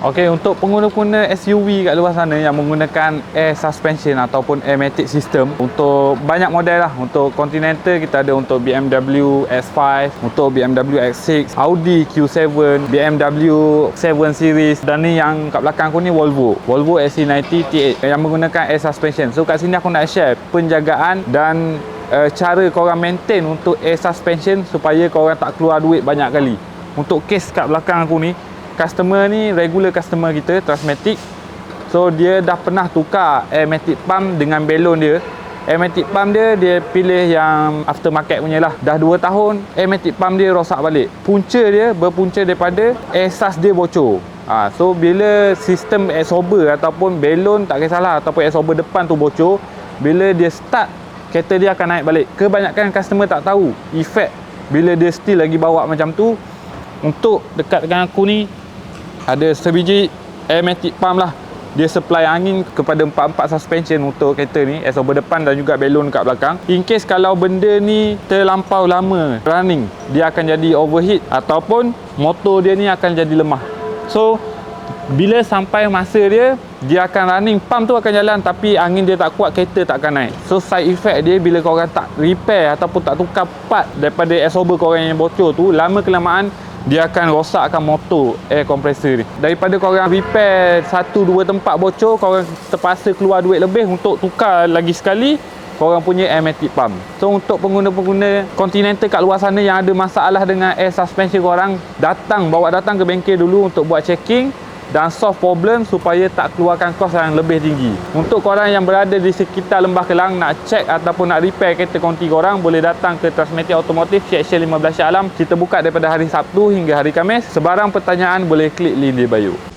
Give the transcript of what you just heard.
Okey, untuk pengguna-pengguna SUV kat luar sana yang menggunakan air suspension ataupun airmatic system, untuk banyak model lah. Untuk Continental kita ada untuk BMW X5, untuk BMW X6, Audi Q7, BMW 7 Series, dan ni yang kat belakang aku ni Volvo XC90 T8 yang menggunakan air suspension. So kat sini aku nak share penjagaan dan cara korang maintain untuk air suspension supaya korang tak keluar duit banyak kali. Untuk case kat belakang aku ni, customer ni regular customer kita, Transmatic. So dia dah pernah tukar airmatic pump dengan belon dia. Airmatic pump dia pilih yang aftermarket punya lah. Dah 2 tahun airmatic pump dia rosak balik. Punca dia berpunca daripada air sus dia bocor. So bila sistem absorber ataupun belon tak kisahlah, ataupun absorber depan tu bocor, bila dia start, kereta dia akan naik balik. Kebanyakan customer tak tahu efek bila dia still lagi bawa macam tu. Untuk dekat dengan aku ni ada sebiji airmatic pump lah. Dia supply angin kepada 4 suspension untuk kereta ni, absorber depan dan juga belon kat belakang. In case kalau benda ni terlampau lama running, dia akan jadi overheat ataupun motor dia ni akan jadi lemah. So bila sampai masa dia akan running, pump tu akan jalan tapi angin dia tak kuat, kereta tak akan naik. So side effect dia bila korang tak repair ataupun tak tukar part daripada absorber korang yang bocor tu, lama kelamaan dia akan rosakkan motor air compressor ni. Daripada korang repair 1-2 tempat bocor, korang terpaksa keluar duit lebih untuk tukar lagi sekali korang punya airmatic pump. So untuk pengguna-pengguna Continental kat luar sana yang ada masalah dengan air suspension korang, bawa datang ke bengkel dulu untuk buat checking dan solve problem supaya tak keluarkan kos yang lebih tinggi. Untuk korang yang berada di sekitar Lembah Kelang, nak check ataupun nak repair kereta konti korang, boleh datang ke Transmatic Automotive section 15 Shah Alam. Kita buka daripada hari Sabtu hingga hari Khamis. Sebarang pertanyaan boleh klik link di bio.